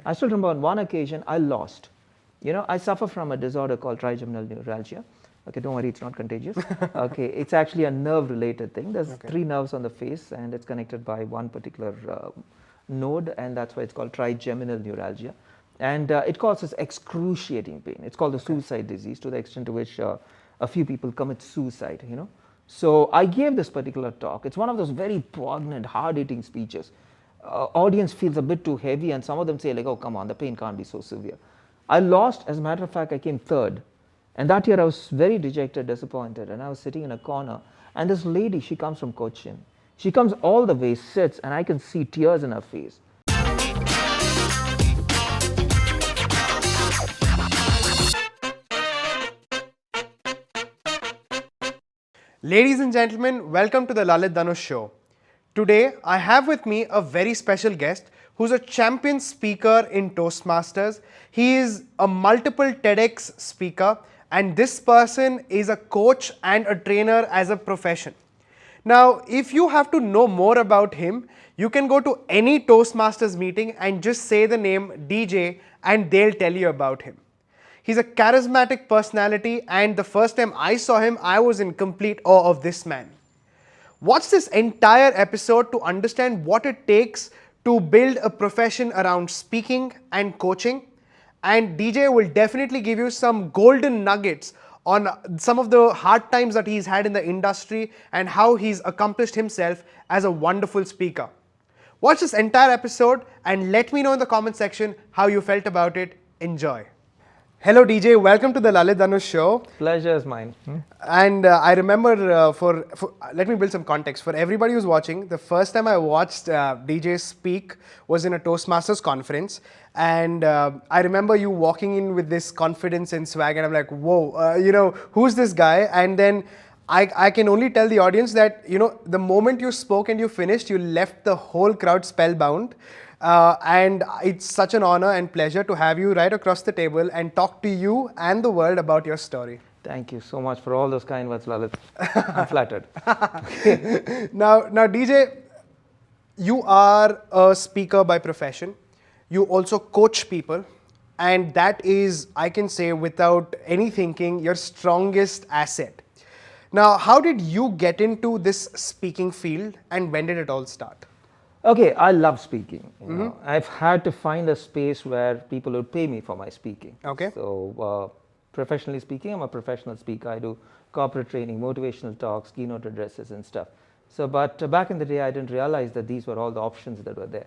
I still remember on one occasion I lost. I suffer from a disorder called trigeminal neuralgia. Okay, don't worry, it's not contagious. Okay, it's actually a nerve-related thing. There's 3 nerves on the face, and it's connected by one particular node, and that's why it's called trigeminal neuralgia. And it causes excruciating pain. It's called the suicide disease, to the extent to which a few people commit suicide. So I gave this particular talk. It's one of those very poignant, hard-hitting speeches. Audience feels a bit too heavy, and some of them say like, "Oh, come on, the pain can't be so severe." I lost. As a matter of fact, I came third. And that year I was very dejected, disappointed, and I was sitting in a corner. And this lady, she comes from Cochin. She comes all the way, sits, and I can see tears in her face. Ladies and gentlemen, welcome to the Lalith Dhanush Show. Today, I have with me a very special guest who's a champion speaker in Toastmasters. He is a multiple TEDx speaker, and this person is a coach and a trainer as a profession. Now, if you have to know more about him, you can go to any Toastmasters meeting and just say the name DJ and they'll tell you about him. He's a charismatic personality, and the first time I saw him, I was in complete awe of this man. Watch this entire episode to understand what it takes to build a profession around speaking and coaching. And DJ will definitely give you some golden nuggets on some of the hard times that he's had in the industry and how he's accomplished himself as a wonderful speaker. Watch this entire episode and let me know in the comment section how you felt about it. Enjoy. Hello DJ, welcome to the Lalith Dhanush Show. Pleasure is mine. And I remember, let me build some context. For everybody who's watching, the first time I watched DJ speak was in a Toastmasters conference. And I remember you walking in with this confidence and swag, and I'm like, whoa, who's this guy? And then I can only tell the audience that, the moment you spoke and you finished, you left the whole crowd spellbound. And it's such an honor and pleasure to have you right across the table and talk to you and the world about your story. Thank you so much for all those kind words, Lalith. I'm flattered. Now, DJ, you are a speaker by profession. You also coach people. And that is, I can say without any thinking, your strongest asset. Now, how did you get into this speaking field, and when did it all start? Okay, I love speaking. I've had to find a space where people would pay me for my speaking. Okay. So, professionally speaking, I'm a professional speaker. I do corporate training, motivational talks, keynote addresses and stuff. So, but back in the day, I didn't realize that these were all the options that were there.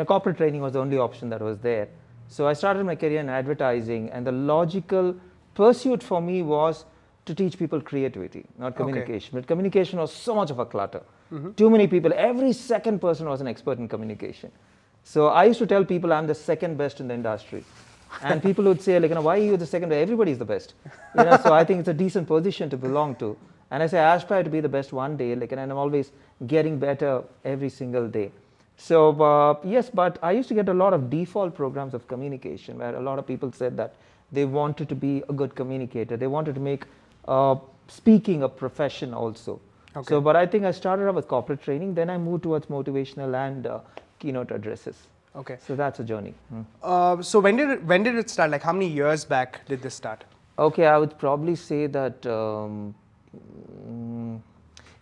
Corporate training was the only option that was there. So, I started my career in advertising, and the logical pursuit for me was to teach people creativity, not communication. But communication was so much of a clutter. Too many people, every second person was an expert in communication. So I used to tell people I'm the second best in the industry. And people would say, why are you the second best? Everybody's the best. So I think it's a decent position to belong to. And I say, I aspire to be the best one day, and I'm always getting better every single day. So yes, but I used to get a lot of default programs of communication where a lot of people said that they wanted to be a good communicator. They wanted to make speaking a profession also. So, but I think I started off with corporate training, then I moved towards motivational and keynote addresses. Okay. So that's a journey. So when did it start? Like how many years back did this start? Okay, I would probably say that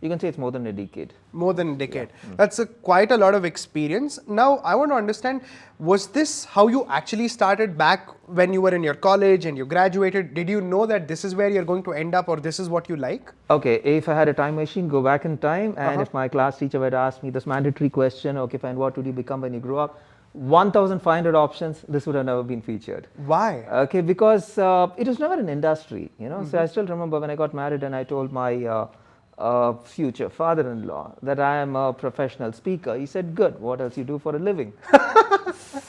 you can say it's more than a decade. More than a decade. Yeah. That's quite a lot of experience. Now, I want to understand, was this how you actually started back when you were in your college and you graduated? Did you know that this is where you're going to end up, or this is what you like? Okay, if I had a time machine, go back in time, and if my class teacher would ask me this mandatory question, okay, fine, what would you become when you grow up? 1,500 options, this would have never been featured. Why? Okay, because it was never an industry, So I still remember when I got married and I told my future father-in-law that I am a professional speaker. He said, good, what else you do for a living?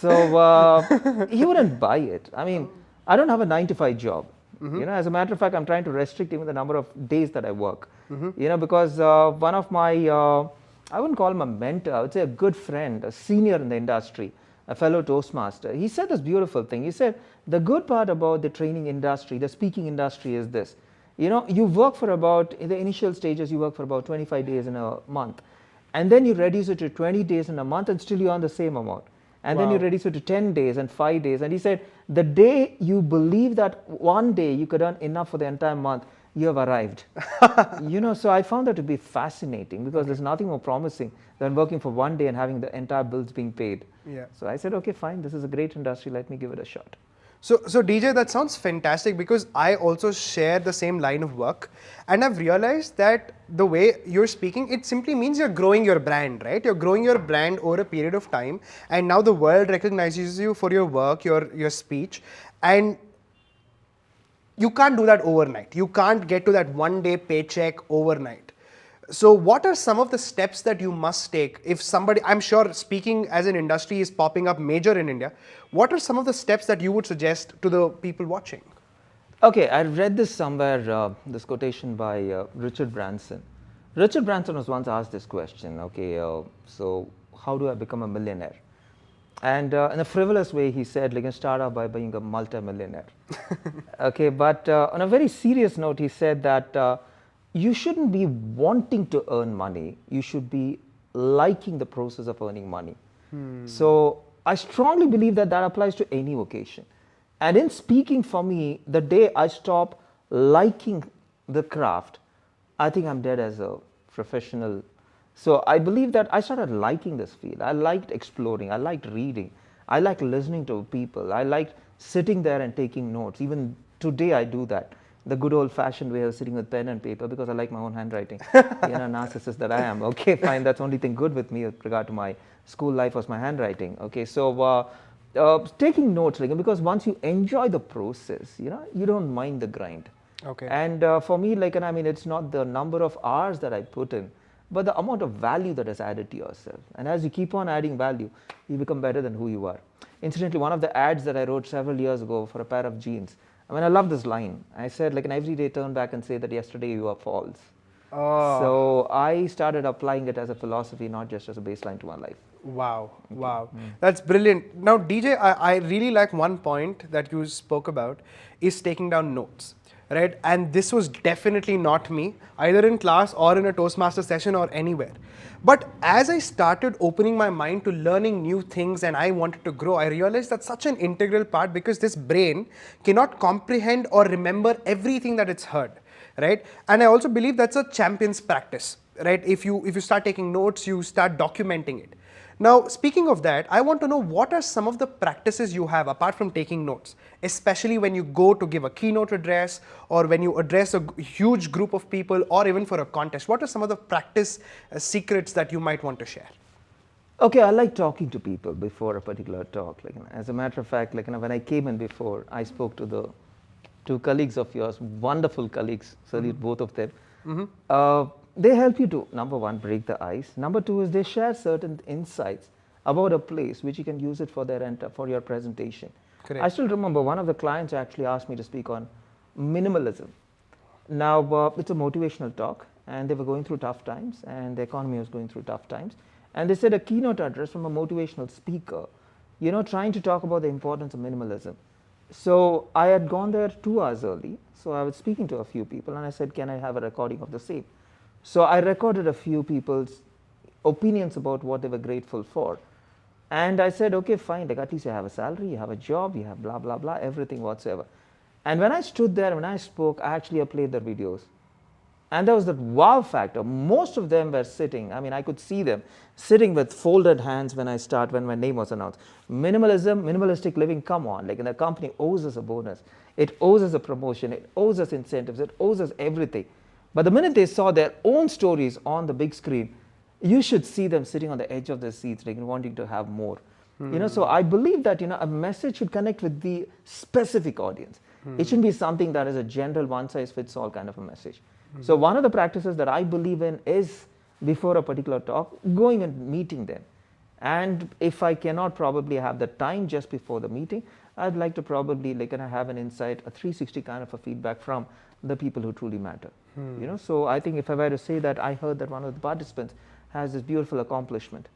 So he wouldn't buy it. I mean, I don't have a 9-to-5 job. As a matter of fact, I'm trying to restrict even the number of days that I work. Because one of my, I wouldn't call him a mentor, I would say a good friend, a senior in the industry, a fellow Toastmaster, he said this beautiful thing. He said, the good part about the training industry, the speaking industry is this. You work for about, in the initial stages, you work for about 25 days in a month. And then you reduce it to 20 days in a month and still you earn the same amount. And then you reduce it to 10 days and 5 days. And he said, the day you believe that one day you could earn enough for the entire month, you have arrived. So I found that to be fascinating, because there's nothing more promising than working for one day and having the entire bills being paid. Yeah. So I said, okay, fine, this is a great industry, let me give it a shot. So DJ, that sounds fantastic, because I also share the same line of work, and I've realized that the way you're speaking, it simply means you're growing your brand, right? You're growing your brand over a period of time, and now the world recognizes you for your work, your speech, and you can't do that overnight. You can't get to that one day paycheck overnight. So what are some of the steps that you must take if somebody, I'm sure speaking as an industry is popping up major in India, what are some of the steps that you would suggest to the people watching? Okay, I read this somewhere, this quotation by Richard Branson. Richard Branson was once asked this question, okay, so how do I become a millionaire? And in a frivolous way, he said, like, start out by being a multi-millionaire. Okay, but on a very serious note, he said that you shouldn't be wanting to earn money. You should be liking the process of earning money. So I strongly believe that that applies to any vocation. And in speaking, for me, the day I stop liking the craft, I think I'm dead as a professional. So I believe that I started liking this field. I liked exploring. I liked reading. I liked listening to people. I liked sitting there and taking notes. Even today I do that. The good old-fashioned way of sitting with pen and paper, because I like my own handwriting. Narcissist that I am. Okay, fine. That's the only thing good with me with regard to my school life was my handwriting. Okay, so taking notes, like, because once you enjoy the process, you don't mind the grind. Okay. And for me, like, it's not the number of hours that I put in, but the amount of value that is added to yourself. And as you keep on adding value, you become better than who you are. Incidentally, one of the ads that I wrote several years ago for a pair of jeans, I love this line. I said, like, every day turn back and say that yesterday you are false. Oh. So I started applying it as a philosophy, not just as a baseline to my life. Wow, okay. Wow. That's brilliant. Now, DJ, I really like one point that you spoke about is taking down notes, right? And this was definitely not me, either in class or in a Toastmaster session or anywhere. But as I started opening my mind to learning new things and I wanted to grow, I realized that's such an integral part, because this brain cannot comprehend or remember everything that it's heard, right? And I also believe that's a champion's practice, right? If you start taking notes, you start documenting it. Now, speaking of that, I want to know, what are some of the practices you have apart from taking notes, especially when you go to give a keynote address or when you address a huge group of people or even for a contest? What are some of the practice secrets that you might want to share? Okay, I like talking to people before a particular talk. Like, as a matter of fact, like, when I came in before, I spoke to the two colleagues of yours, wonderful colleagues, salute both of them. They help you to, number one, break the ice. Number two is they share certain insights about a place which you can use it for for your presentation. Correct. I still remember one of the clients actually asked me to speak on minimalism. Now, it's a motivational talk, and they were going through tough times, and the economy was going through tough times. And they said a keynote address from a motivational speaker, trying to talk about the importance of minimalism. So I had gone there 2 hours early. So I was speaking to a few people, and I said, can I have a recording of the same? So I recorded a few people's opinions about what they were grateful for. And I said, okay, fine, like, at least you have a salary, you have a job, you have blah, blah, blah, everything whatsoever. And when I stood there, when I spoke, I actually played their videos. And there was that wow factor. Most of them were sitting, I could see them sitting with folded hands when my name was announced. Minimalism, minimalistic living, come on, like, the company owes us a bonus. It owes us a promotion, it owes us incentives, it owes us everything. But the minute they saw their own stories on the big screen, you should see them sitting on the edge of their seats, like, wanting to have more. So I believe that, a message should connect with the specific audience. It shouldn't be something that is a general one-size-fits-all kind of a message. So one of the practices that I believe in is, before a particular talk, going and meeting them. And if I cannot probably have the time just before the meeting, I'd like to probably, like, have an insight, a 360 kind of a feedback from the people who truly matter. So I think if I were to say that, I heard that one of the participants has this beautiful accomplishment.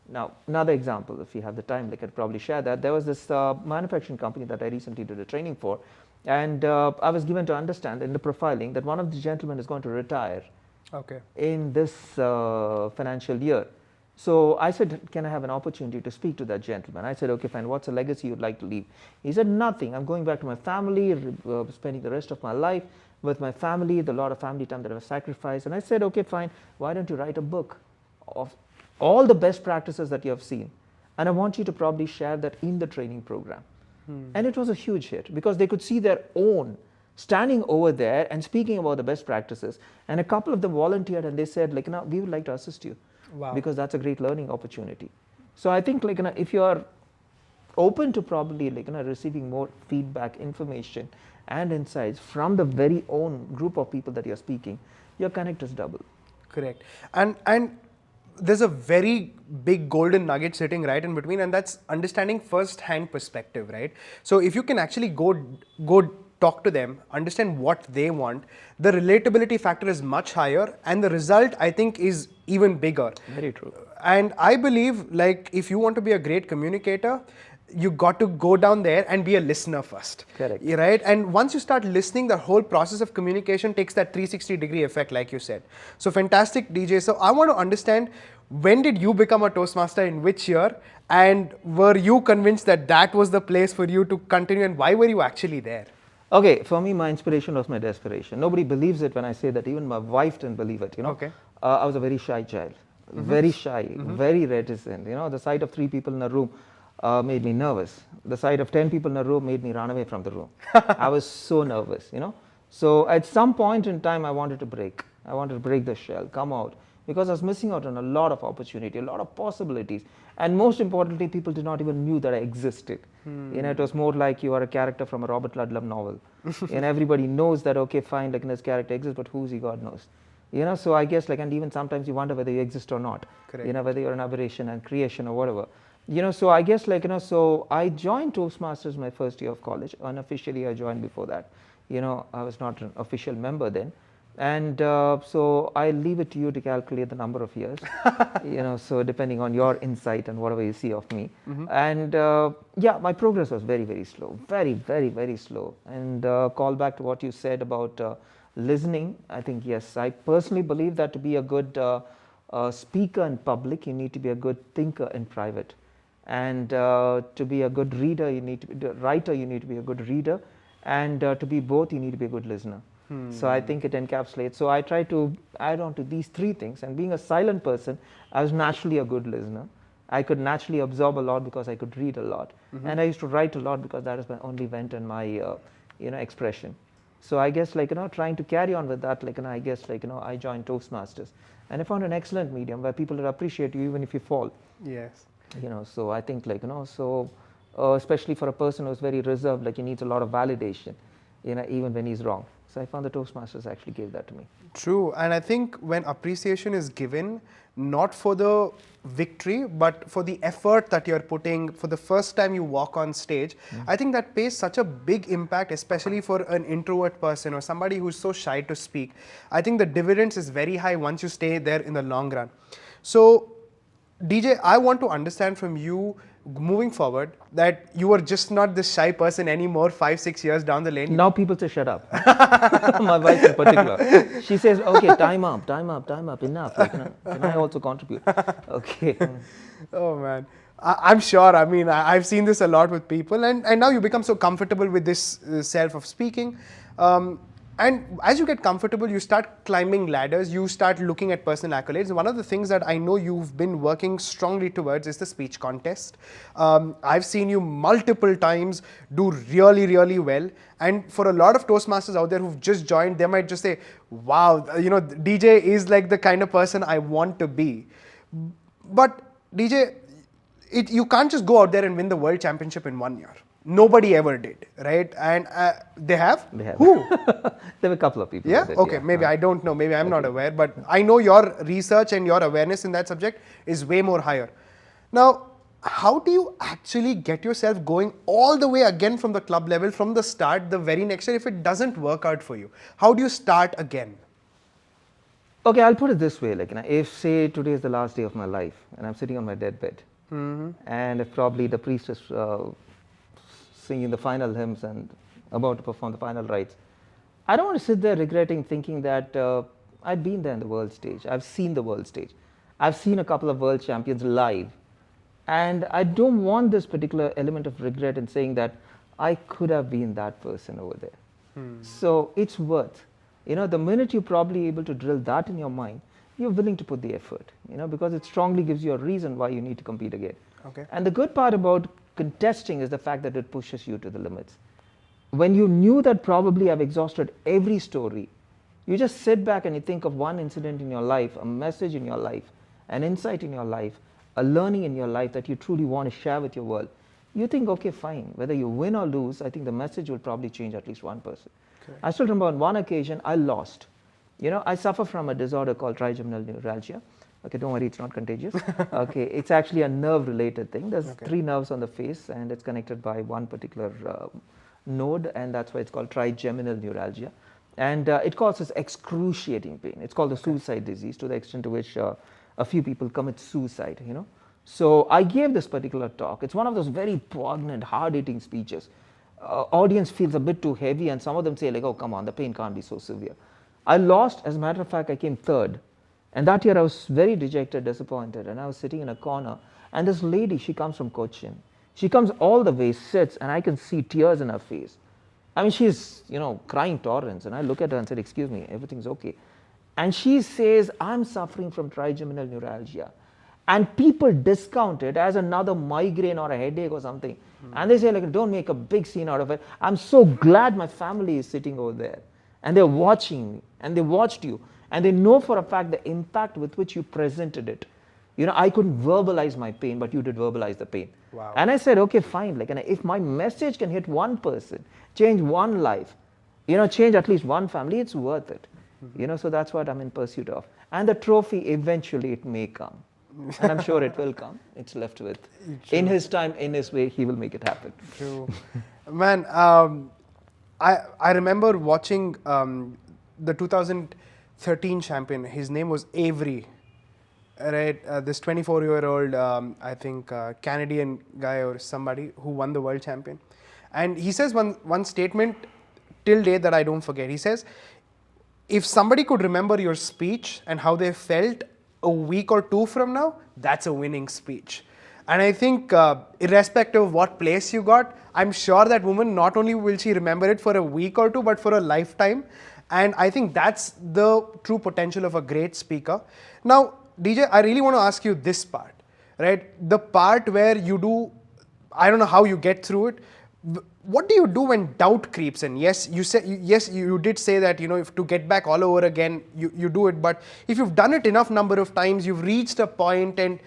Now, another example, if you have the time, like, I'd probably share that. There was this manufacturing company that I recently did a training for, and I was given to understand in the profiling that one of the gentlemen is going to retire in this financial year. So I said, can I have an opportunity to speak to that gentleman? I said, okay, fine. What's a legacy you'd like to leave? He said, nothing. I'm going back to my family, spending the rest of my life with my family, the lot of family time that I've sacrificed. And I said, okay, fine. Why don't you write a book of all the best practices that you have seen? And I want you to probably share that in the training program. And it was a huge hit because they could see their own standing over there and speaking about the best practices. And a couple of them volunteered and they said, like, we would like to assist you. Wow. Because that's a great learning opportunity. So I think, like, if you are open to probably, like, receiving more feedback, information, and insights from the very own group of people that you're speaking, your connect is double. Correct. And there's a very big golden nugget sitting right in between, and that's understanding first-hand perspective, right? So if you can actually go talk to them, understand what they want, the relatability factor is much higher, and the result, I think, is even bigger. Very true. And I believe, like, if you want to be a great communicator, you got to go down there and be a listener first. Correct. Right? And once you start listening, the whole process of communication takes that 360-degree effect, like you said. So fantastic, DJ. So I want to understand, when did you become a Toastmaster, in which year? And were you convinced that that was the place for you to continue, and why were you actually there? Okay, for me, my inspiration was my desperation. Nobody believes it when I say that. Even my wife didn't believe it, Okay. I was a very shy child, very shy, very reticent. The sight of 3 people in a room made me nervous. The sight of 10 people in a room made me run away from the room. I was so nervous, So at some point in time, I wanted to break. I wanted to break the shell, come out, because I was missing out on a lot of opportunity, a lot of possibilities. And most importantly, people did not even knew that I existed. It was more like you are a character from a Robert Ludlum novel. And everybody knows that, okay, fine, like, this character exists, but who's he, God knows. So I guess, like, and even sometimes you wonder whether you exist or not. Correct. Whether you're an aberration and creation or whatever. So I guess, like, so I joined Toastmasters my first year of college. Unofficially, I joined before that. I was not an official member then. And so I leave it to you to calculate the number of years, so depending on your insight and whatever you see of me. And yeah, my progress was very, very slow, very, very, very slow. And call back to what you said about listening. I think, yes, I personally believe that to be a good speaker in public, you need to be a good thinker in private. And to be a good reader, you need to be a writer, you need to be a good reader. And to be both, you need to be a good listener. So I think it encapsulates. So I try to add on to these 3 things. And being a silent person, I was naturally a good listener. I could naturally absorb a lot because I could read a lot. And I used to write a lot because that is my only vent and my expression. So I guess, like, trying to carry on with that, like, I guess, like, I joined Toastmasters. And I found an excellent medium where people will appreciate you even if you fall. Yes. So I think, like, so especially for a person who's very reserved, like, he needs a lot of validation, even when he's wrong. So I found the Toastmasters actually gave that to me. True. And I think when appreciation is given, not for the victory, but for the effort that you're putting for the first time you walk on stage, I think that pays such a big impact, especially for an introvert person or somebody who's so shy to speak. I think the dividends is very high once you stay there in the long run. So DJ, I want to understand from you, moving forward, that you are just not this shy person anymore 5-6 years down the lane. Now people say shut up. My wife in particular. She says, okay, time up, enough. Like, can I also contribute? Okay. Oh man. I'm sure. I mean, I've seen this a lot with people, and now you become so comfortable with this self of speaking. And as you get comfortable, you start climbing ladders, you start looking at personal accolades. One of the things that I know you've been working strongly towards is the speech contest. I've seen you multiple times do really, really well. And for a lot of Toastmasters out there who've just joined, they might just say, wow, DJ is like the kind of person I want to be. But DJ, you can't just go out there and win the world championship in 1 year. Nobody ever did, right? And they have? They have. Who? There were a couple of people. Yeah? Okay, maybe I don't know. Maybe I'm not aware. But I know your research and your awareness in that subject is way more higher. Now, how do you actually get yourself going all the way again from the club level, from the start, the very next year, if it doesn't work out for you? How do you start again? Okay, I'll put it this way. Like, if, say, today is the last day of my life, and I'm sitting on my deathbed, and if probably the priest is singing the final hymns and about to perform the final rites, I don't want to sit there regretting, thinking that I've been there on the world stage. I've seen the world stage. I've seen a couple of world champions live, and I don't want this particular element of regret in saying that I could have been that person over there. So it's worth, the minute you're probably able to drill that in your mind, you're willing to put the effort, because it strongly gives you a reason why you need to compete again. Okay. And the good part about contesting is the fact that it pushes you to the limits. When you knew that probably I've exhausted every story, you just sit back and you think of one incident in your life, a message in your life, an insight in your life, a learning in your life that you truly want to share with your world. You think, okay, fine, whether you win or lose, I think the message will probably change at least one person. Okay. I still remember on one occasion I lost. I suffer from a disorder called trigeminal neuralgia. Okay, don't worry, it's not contagious. Okay, it's actually a nerve-related thing. There's 3 nerves on the face, and it's connected by one particular node, and that's why it's called trigeminal neuralgia. And it causes excruciating pain. It's called the suicide disease, to the extent to which a few people commit suicide, So I gave this particular talk. It's one of those very poignant, hard-hitting speeches. Audience feels a bit too heavy, and some of them say like, oh, come on, the pain can't be so severe. I lost. As a matter of fact, I came 3rd. And that year I was very dejected, disappointed, and I was sitting in a corner. And this lady, she comes from Cochin. She comes all the way, sits, and I can see tears in her face. I mean, she's, crying torrents. And I look at her and said, excuse me, everything's okay. And she says, I'm suffering from trigeminal neuralgia. And people discount it as another migraine or a headache or something. And they say, like, don't make a big scene out of it. I'm so glad my family is sitting over there. And they're watching me. And they watched you. And they know for a fact the impact with which you presented it. I couldn't verbalize my pain, but you did verbalize the pain. Wow. And I said, okay, fine. Like, and if my message can hit one person, change one life, change at least one family, it's worth it. So that's what I'm in pursuit of. And the trophy, eventually it may come. And I'm sure it will come. It's left with. True. In his time, in his way, he will make it happen. True. Man, I remember watching the 2013 champion. His name was Avery. Right, this 24-year-old, I think, Canadian guy or somebody who won the world champion. And he says one statement till date that I don't forget. He says, if somebody could remember your speech and how they felt a week or 2 from now, that's a winning speech. And I think irrespective of what place you got, I'm sure that woman, not only will she remember it for a week or 2, but for a lifetime. And I think that's the true potential of a great speaker. Now, DJ, I really want to ask you this part, right? The part where you do, I don't know how you get through it. What do you do when doubt creeps in? Yes, you did say that, if to get back all over again, you do it. But if you've done it enough number of times, you've reached a point and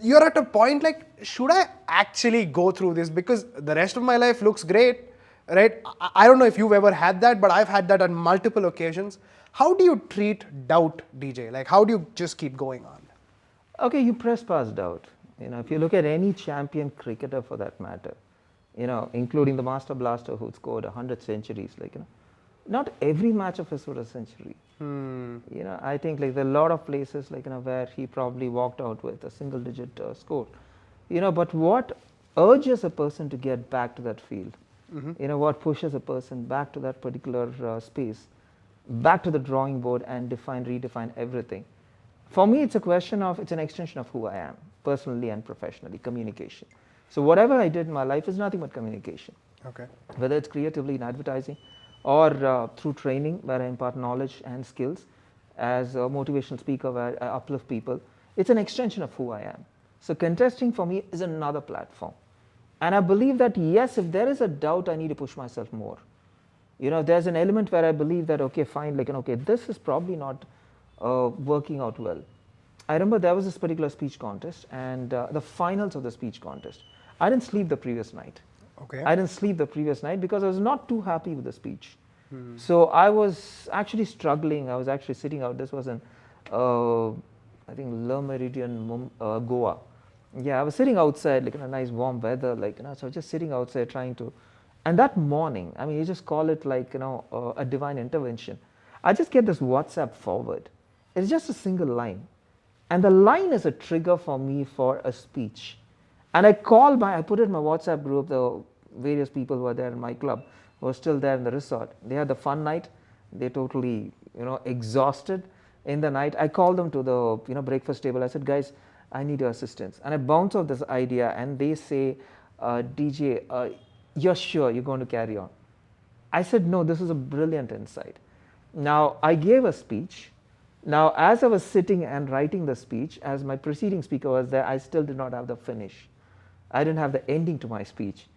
you're at a point like, should I actually go through this? Because the rest of my life looks great, right? I don't know if you've ever had that, but I've had that on multiple occasions. How do you treat doubt, DJ? Like, how do you just keep going on? Okay, you press past doubt. If you look at any champion cricketer for that matter, including the Master Blaster who scored 100 centuries, not every match of his was a century. I think like there are a lot of places where he probably walked out with a single-digit score. But what urges a person to get back to that field? What pushes a person back to that particular space, back to the drawing board and redefine everything. For me, it's an extension of who I am, personally and professionally, communication. So whatever I did in my life is nothing but communication. Okay. Whether it's creatively in advertising or through training where I impart knowledge and skills, as a motivational speaker where I uplift people, it's an extension of who I am. So contesting for me is another platform. And I believe that yes, if there is a doubt, I need to push myself more. There's an element where I believe that, okay, fine, this is probably not working out well. I remember there was this particular speech contest and the finals of the speech contest. I didn't sleep the previous night. Okay. I didn't sleep the previous night because I was not too happy with the speech. So I was actually struggling. I was actually sitting out. This was in, I think, Le Méridien, Goa. Yeah, I was sitting outside, in a nice warm weather, so I was just sitting outside trying to. And that morning, I mean, you just call it a divine intervention. I just get this WhatsApp forward. It's just a single line. And the line is a trigger for me for a speech. And I put it in my WhatsApp group, the various people who were there in my club, who were still there in the resort. They had the fun night. They're totally, exhausted. in the night. I called them to the breakfast table. I said, guys, I need your assistance. And I bounce off this idea, and they say, DJ, you're sure you're going to carry on? I said, no, this is a brilliant insight. Now, I gave a speech. Now, as I was sitting and writing the speech, as my preceding speaker was there, I still did not have the finish. I didn't have the ending to my speech.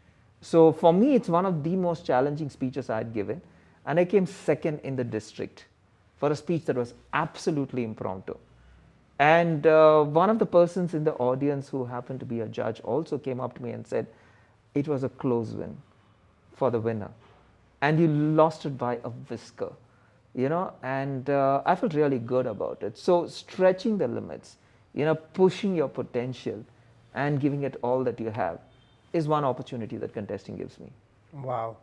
So for me, it's one of the most challenging speeches I had given. And I came second in the district for a speech that was absolutely impromptu. And one of the persons in the audience who happened to be a judge also came up to me and said, it was a close win for the winner. And you lost it by a whisker. And I felt really good about it. So stretching the limits, pushing your potential and giving it all that you have is one opportunity that contesting gives me. Wow.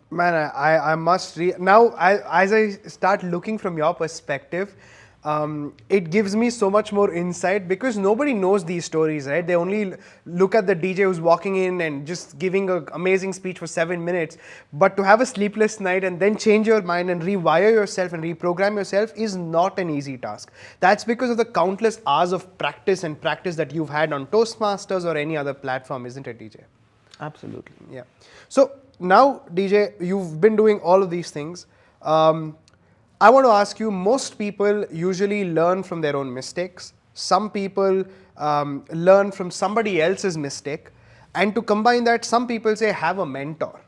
Man, I must now, as I start looking from your perspective, it gives me so much more insight, because nobody knows these stories, right? They only look at the DJ who's walking in and just giving an amazing speech for 7 minutes. But to have a sleepless night and then change your mind and rewire yourself and reprogram yourself is not an easy task. That's because of the countless hours of practice that you've had on Toastmasters or any other platform, isn't it, DJ? Absolutely. Yeah. So now, DJ, you've been doing all of these things. I want to ask you, most people usually learn from their own mistakes. Some people learn from somebody else's mistake. And to combine that, some people say have a mentor.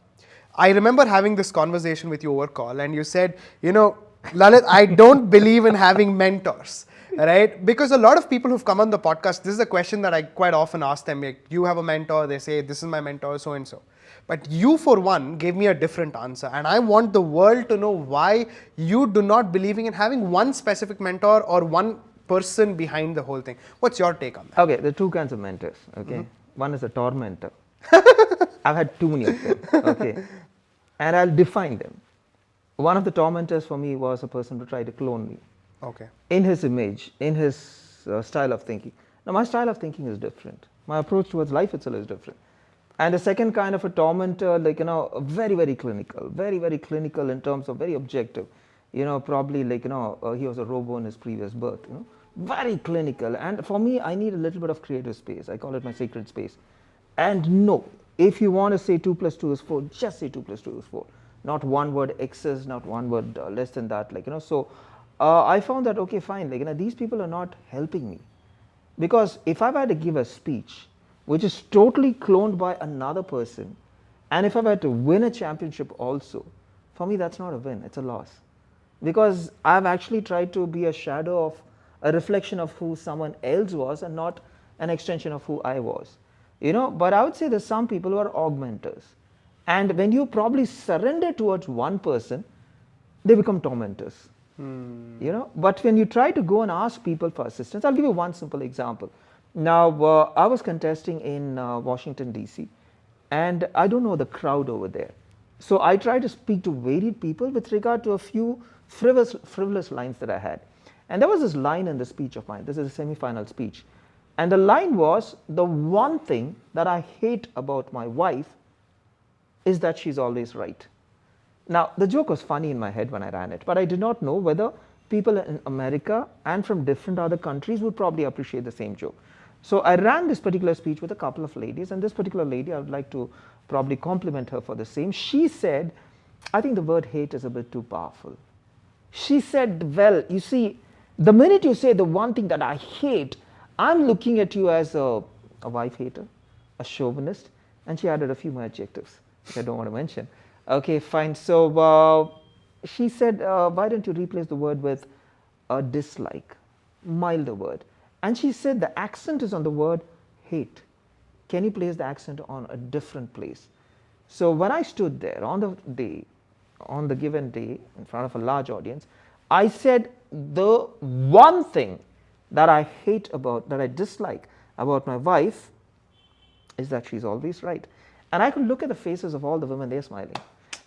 I remember having this conversation with you over call, and you said, Lalith, I don't believe in having mentors. Right? Because a lot of people who've come on the podcast, this is a question that I quite often ask them. Like, you have a mentor, they say, this is my mentor, so and so. But you, for one, gave me a different answer. And I want the world to know why you do not believe in having one specific mentor or one person behind the whole thing. What's your take on that? Okay, there are two kinds of mentors. Okay, one is a tormentor. I've had too many of them. Okay, and I'll define them. One of the tormentors for me was a person who tried to clone me. Okay. In his image, in his style of thinking. Now, my style of thinking is different. My approach towards life itself is different. And the second kind of a tormentor, very, very clinical, very, very clinical in terms of very objective. Probably he was a robo in his previous birth. Very clinical. And for me, I need a little bit of creative space. I call it my sacred space. And no, if you want to say 2 + 2 is 4, just say 2 + 2 is 4. Not one word excess, not one word less than that. So I found that, okay, fine. These people are not helping me. Because if I were to give a speech which is totally cloned by another person, and if I were to win a championship also, for me that's not a win, it's a loss. Because I've actually tried to be a shadow of, a reflection of who someone else was and not an extension of who I was. But I would say there's some people who are augmenters. And when you probably surrender towards one person, they become tormentors. But when you try to go and ask people for assistance, I'll give you one simple example. Now, I was contesting in Washington, D.C., and I don't know the crowd over there. So I tried to speak to varied people with regard to a few frivolous lines that I had. And there was this line in the speech of mine. This is a semi-final speech. And the line was, the one thing that I hate about my wife is that she's always right. Now, the joke was funny in my head when I ran it, but I did not know whether people in America and from different other countries would probably appreciate the same joke. So I ran this particular speech with a couple of ladies, and this particular lady, I would like to probably compliment her for the same. She said, I think the word hate is a bit too powerful. She said, well, you see, the minute you say the one thing that I hate, I'm looking at you as a wife hater, a chauvinist, and she added a few more adjectives, which I don't want to mention. Okay, fine. So she said, why don't you replace the word with a dislike, milder word. And she said the accent is on the word hate. Can you place the accent on a different place? So when I stood there on the given day in front of a large audience, I said the one thing that I hate about, that I dislike about my wife is that she's always right. And I could look at the faces of all the women, they're smiling.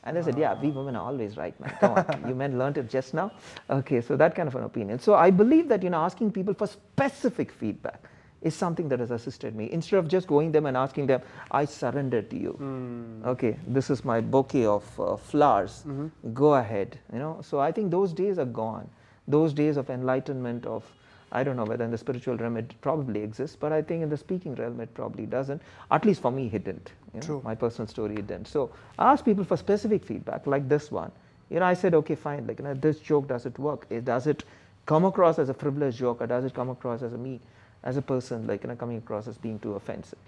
And they said, yeah, we women are always right, man. Come on, you men learned it just now. Okay, so that kind of an opinion. So I believe that, asking people for specific feedback is something that has assisted me. Instead of just going them and asking them, I surrender to you. Okay, this is my bouquet of flowers. Go ahead. So I think those days are gone. those days of enlightenment of, I don't know whether in the spiritual realm it probably exists, but I think in the speaking realm it probably doesn't. At least for me it didn't. True. My personal story it didn't. So I asked people for specific feedback like this one. I said, okay, fine, like, this joke, does it work? Does it come across as a frivolous joke, or does it come across as me as a person, like, coming across as being too offensive?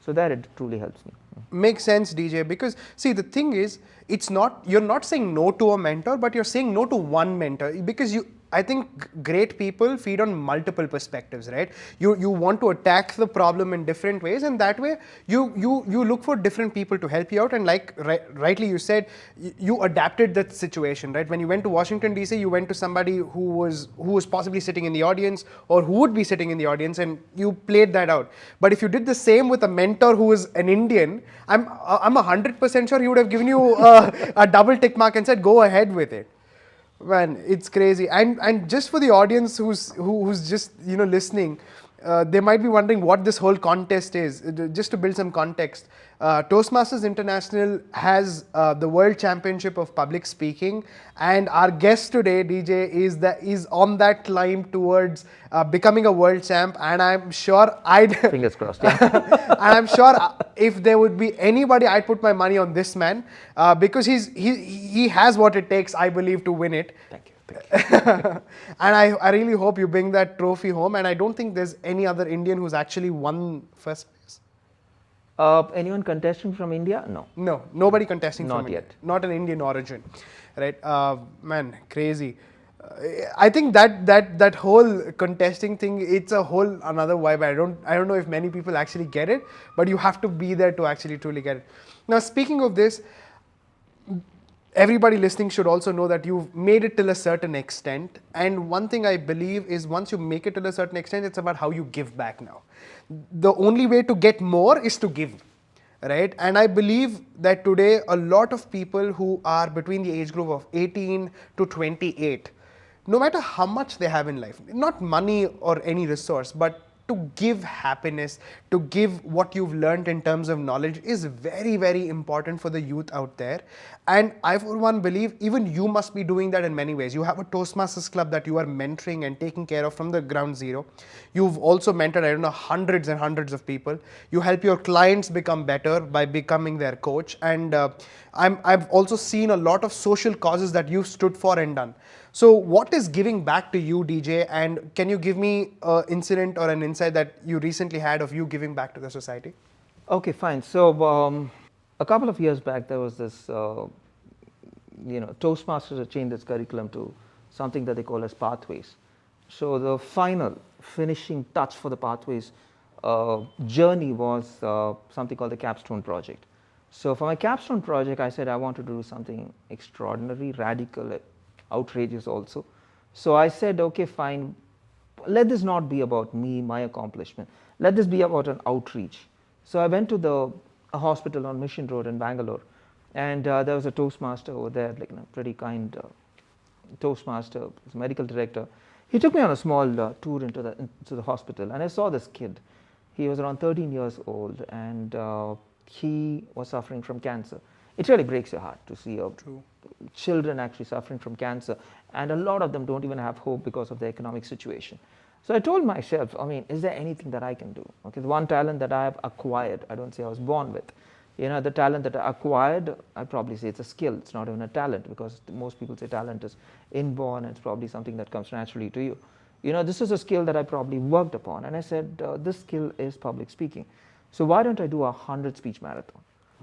So that it truly helps me. Makes sense, DJ, because see, the thing is, you're not saying no to a mentor, but you're saying no to one mentor, because I think great people feed on multiple perspectives, right? You want to attack the problem in different ways, and that way you look for different people to help you out. And like rightly you said, you adapted that situation, right? When you went to Washington DC, you went to somebody who was possibly sitting in the audience, or who would be sitting in the audience, and you played that out. But if you did the same with a mentor who is an Indian, I'm 100% sure he would have given you a double tick mark and said, go ahead with it. Man, it's crazy. And just for the audience who's just listening, they might be wondering what this whole contest is. Just to build some context, Toastmasters International has the World Championship of Public Speaking, and our guest today, DJ, is on that climb towards becoming a world champ. And I'm sure Fingers crossed. Yeah. and I'm sure if there would be anybody, I'd put my money on this man, because he has what it takes, I believe, to win it. Thank you. And I really hope you bring that trophy home. And I don't think there's any other Indian who's actually won first place. Anyone contesting from India? No. No, nobody contesting Not from India. yet. Not an Indian origin, right? Man, crazy. I think that whole contesting thing, it's a whole another vibe. I don't know if many people actually get it, but you have to be there to actually truly get it. Now, speaking of this, everybody listening should also know that you've made it till a certain extent. And one thing I believe is, once you make it till a certain extent, it's about how you give back now. The only way to get more is to give, right? And I believe that today a lot of people who are between the age group of 18 to 28, no matter how much they have in life, not money or any resource, but to give happiness, to give what you've learned in terms of knowledge is very, very important for the youth out there. And I, for one, believe even you must be doing that in many ways. You have a Toastmasters club that you are mentoring and taking care of from the ground zero. You've also mentored, I don't know, hundreds and hundreds of people. You help your clients become better by becoming their coach. And I've also seen a lot of social causes that you've stood for and done. So what is giving back to you, DJ? And can you give me an incident or an insight that you recently had of you giving back to the society? Okay, fine. So a couple of years back, there was this, Toastmasters had changed its curriculum to something that they call as pathways. So the finishing touch for the pathways journey was something called the capstone project. So for my capstone project, I said I wanted to do something extraordinary, radical, outrageous also. So I said, okay, fine, let this not be about me, my accomplishment. Let this be about an outreach. So I went to a hospital on Mission Road in Bangalore, and there was a Toastmaster over there, like a pretty kind Toastmaster, medical director. He took me on a small tour into the hospital, and I saw this kid. He was around 13 years old, and he was suffering from cancer. It really breaks your heart to see children actually suffering from cancer, and a lot of them don't even have hope because of the economic situation. So I told myself, is there anything that I can do? Okay, the one talent that I have acquired, I don't say I was born with. The talent that I acquired, I'd probably say it's a skill. It's not even a talent, because most people say talent is inborn, and it's probably something that comes naturally to you. This is a skill that I probably worked upon, and I said, this skill is public speaking. So why don't I do a 100-speech marathon?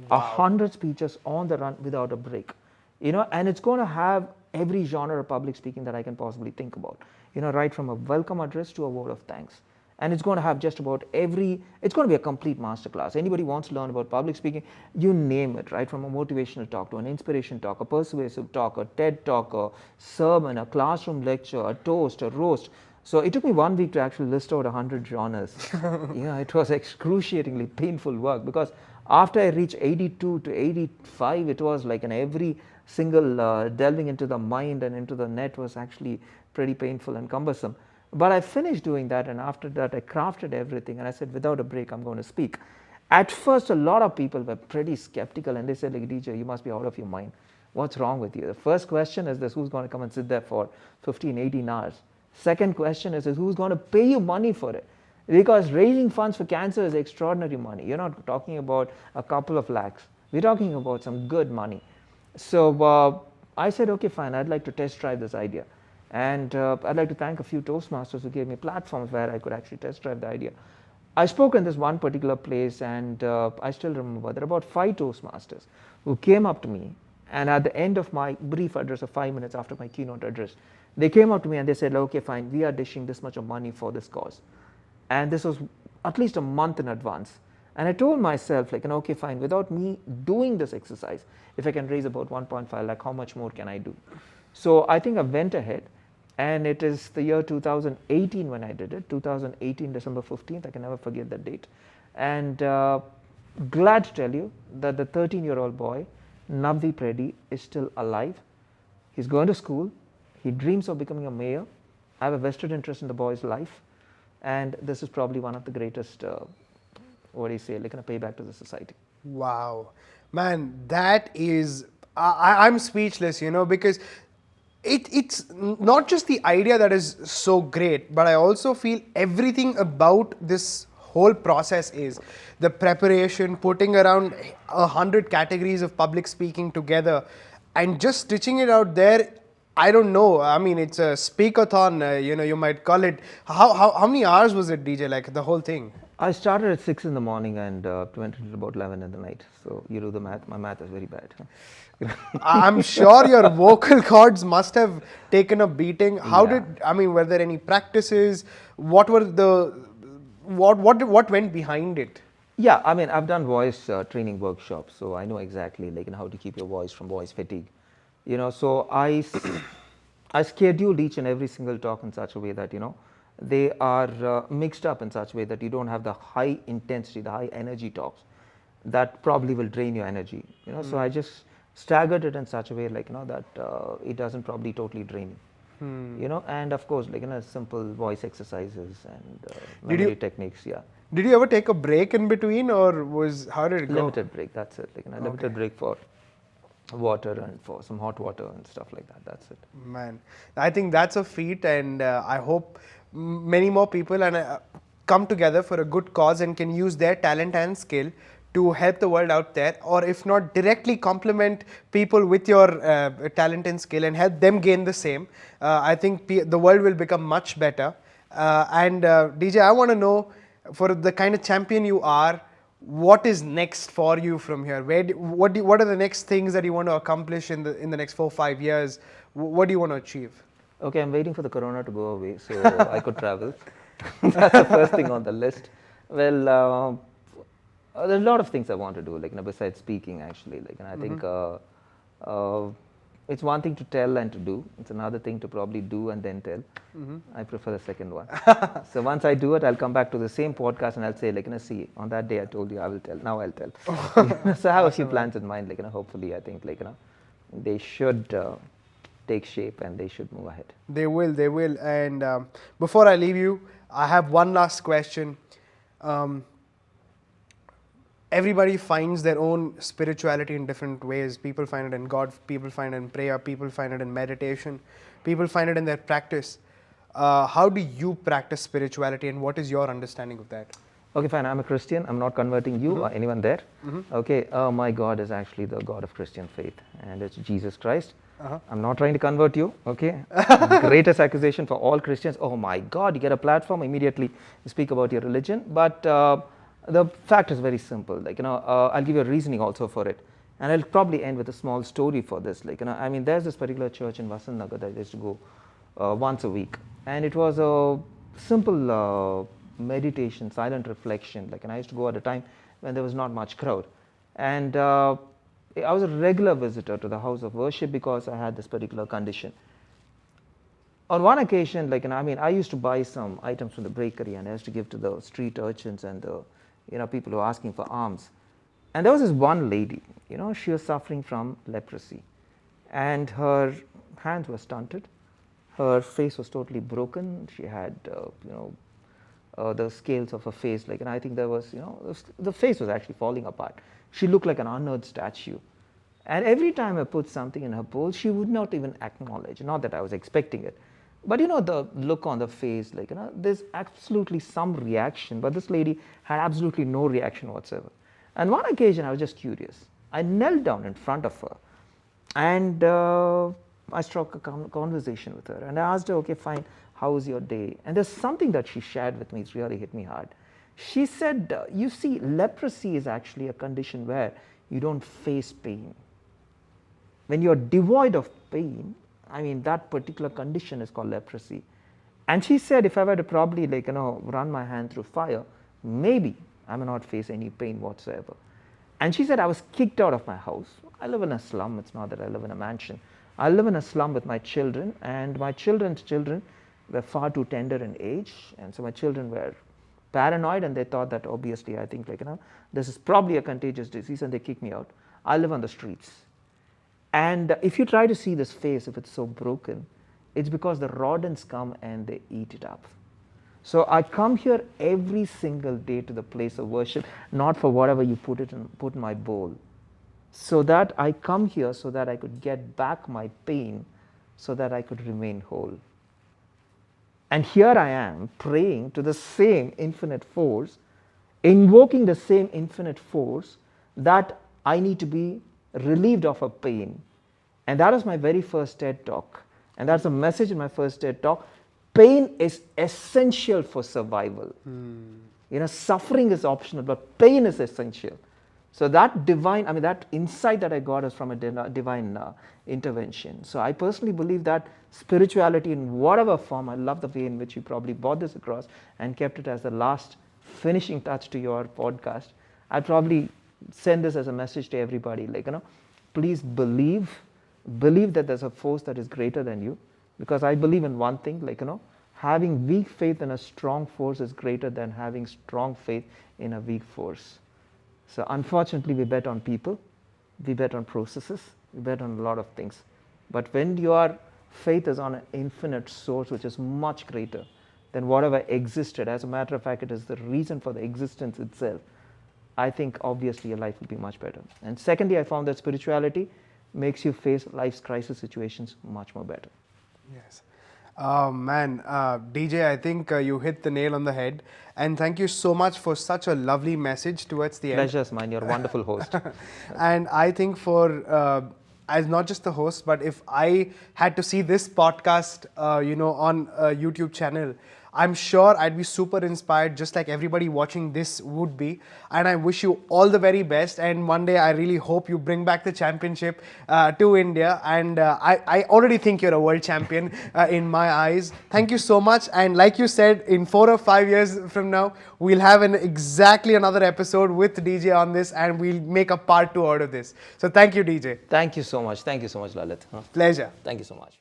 Wow. 100 speeches on the run without a break. And it's going to have every genre of public speaking that I can possibly think about. Right from a welcome address to a word of thanks. And it's going to have just about it's going to be a complete masterclass. Anybody wants to learn about public speaking, you name it, right? From a motivational talk to an inspiration talk, a persuasive talk, a TED talk, a sermon, a classroom lecture, a toast, a roast. So it took me 1 week to actually list out 100 genres. It was excruciatingly painful work, because after I reached 82 to 85, it was like every single delving into the mind and into the net was actually pretty painful and cumbersome. But I finished doing that, and after that I crafted everything, and I said, without a break, I'm going to speak. At first, a lot of people were pretty skeptical, and they said, like, DJ, you must be out of your mind. What's wrong with you? The first question is this: who's going to come and sit there for 15, 18 hours? Second question is who's going to pay you money for it? Because raising funds for cancer is extraordinary money. You're not talking about a couple of lakhs. We're talking about some good money. So I said, okay, fine, I'd like to test drive this idea. And I'd like to thank a few Toastmasters who gave me platforms where I could actually test drive the idea. I spoke in this one particular place, and I still remember there were about 5 Toastmasters who came up to me, and at the end of my brief address of 5 minutes after my keynote address, they came up to me and they said, okay, fine, we are dishing this much of money for this cause. And this was at least a month in advance. And I told myself, like, okay, fine, without me doing this exercise, if I can raise about 1.5 lakh, how much more can I do? So I think I went ahead, and it is the year 2018 when I did it, 2018, December 15th, I can never forget that date. And glad to tell you that the 13-year-old boy, Navdeep Reddy, is still alive. He's going to school. He dreams of becoming a mayor. I have a vested interest in the boy's life. And this is probably one of the greatest, what do you say, like a payback to the society. Wow. Man, that is, I'm speechless, because it's not just the idea that is so great, but I also feel everything about this whole process is the preparation, putting around 100 categories of public speaking together and just stitching it out there. I don't know. I mean, it's a speakathon, you might call it. How many hours was it, DJ, like the whole thing? I started at 6 in the morning and went until about 11 in the night. So you do the math. My math is very bad. I'm sure your vocal cords must have taken a beating. Were there any practices? What went behind it? Yeah, I mean, I've done voice training workshops, so I know exactly how to keep your voice from voice fatigue. So I scheduled each and every single talk in such a way that, they are mixed up in such a way that you don't have the high intensity, the high energy talks that probably will drain your energy. So I just staggered it in such a way that it doesn't probably totally drain you. And of course, simple voice exercises and memory techniques. Yeah. Did you ever take a break in between, or how did it go? Limited break. That's it. Limited break for water and for some hot water and stuff like that. That's it. Man, I think that's a feat, and I hope many more people come together for a good cause and can use their talent and skill to help the world out there, or if not directly complement people with your talent and skill and help them gain the same. I think the world will become much better. DJ, I want to know, for the kind of champion you are, what is next for you from here? What are the next things that you want to accomplish in the next 4-5 years? What do you want to achieve? Okay, I'm waiting for the corona to go away so I could travel. That's the first thing on the list. Well, there are a lot of things I want to do, besides speaking, actually. I think it's one thing to tell and to do. It's another thing to probably do and then tell. I prefer the second one. So once I do it, I'll come back to the same podcast and I'll say, see, on that day I told you I will tell. Now I'll tell. So I have a few plans in mind. Hopefully, I think, they should take shape and they should move ahead. They will. And before I leave you, I have one last question. Everybody finds their own spirituality in different ways. People find it in God, people find it in prayer, people find it in meditation, people find it in their practice. How do you practice spirituality, and what is your understanding of that? Okay, fine. I'm a Christian. I'm not converting you or anyone there. Okay, my God is actually the God of Christian faith, and it's Jesus Christ. I'm not trying to convert you, okay? Greatest accusation for all Christians. Oh my God, you get a platform, immediately you speak about your religion. But the fact is very simple. I'll give you a reasoning also for it. And I'll probably end with a small story for this. There's this particular church in Vasant Nagar that I used to go once a week. And it was a simple meditation, silent reflection. I used to go at a time when there was not much crowd. And I was a regular visitor to the house of worship because I had this particular condition. On one occasion, I used to buy some items from the bakery and I used to give to the street urchins and the people who were asking for alms. And there was this one lady, she was suffering from leprosy. And her hands were stunted. Her face was totally broken. She had, the scales of her face, I think there was, the face was actually falling apart. She looked like an unearthed statue. And every time I put something in her bowl, she would not even acknowledge. Not that I was expecting it. But the look on the face, like, there's absolutely some reaction. But this lady had absolutely no reaction whatsoever. And one occasion, I was just curious. I knelt down in front of her. And I struck a conversation with her. And I asked her, okay, fine, how was your day? And there's something that she shared with me, it's really hit me hard. She said, you see, leprosy is actually a condition where you don't face pain. When you're devoid of pain, that particular condition is called leprosy. And she said, if I were to probably run my hand through fire, maybe I may not face any pain whatsoever. And she said, I was kicked out of my house. I live in a slum. It's not that I live in a mansion. I live in a slum with my children, and my children's children were far too tender in age. And so my children were paranoid, and they thought that obviously, I think this is probably a contagious disease, and they kicked me out. I live on the streets. And if you try to see this face, if it's so broken, it's because the rodents come and they eat it up. So I come here every single day to the place of worship, not for whatever you put in my bowl. So that I come here so that I could get back my pain, so that I could remain whole. And here I am praying to the same infinite force, invoking the same infinite force that I need to be relieved of a pain. And that was my very first TED talk. And that's a message in my first TED talk. Pain is essential for survival. Suffering is optional, but pain is essential. So that that insight that I got is from a divine intervention. So I personally believe that spirituality in whatever form, I love the way in which you probably brought this across and kept it as the last finishing touch to your podcast. I'd probably send this as a message to everybody, please believe that there's a force that is greater than you, because I believe in one thing, having weak faith in a strong force is greater than having strong faith in a weak force. So unfortunately, we bet on people, we bet on processes, we bet on a lot of things. But when your faith is on an infinite source, which is much greater than whatever existed, as a matter of fact, it is the reason for the existence itself, I think obviously your life will be much better. And secondly, I found that spirituality makes you face life's crisis situations much more better. Yes. DJ, I think you hit the nail on the head. And thank you so much for such a lovely message towards the end. Pleasure's mine. You're a wonderful host. And I think as not just the host, but if I had to see this podcast, on a YouTube channel, I'm sure I'd be super inspired, just like everybody watching this would be. And I wish you all the very best. And one day, I really hope you bring back the championship to India. And I already think you're a world champion in my eyes. Thank you so much. And like you said, in 4 or 5 years from now, we'll have exactly another episode with DJ on this, and we'll make a part 2 out of this. So thank you, DJ. Thank you so much. Thank you so much, Lalith. Pleasure. Thank you so much.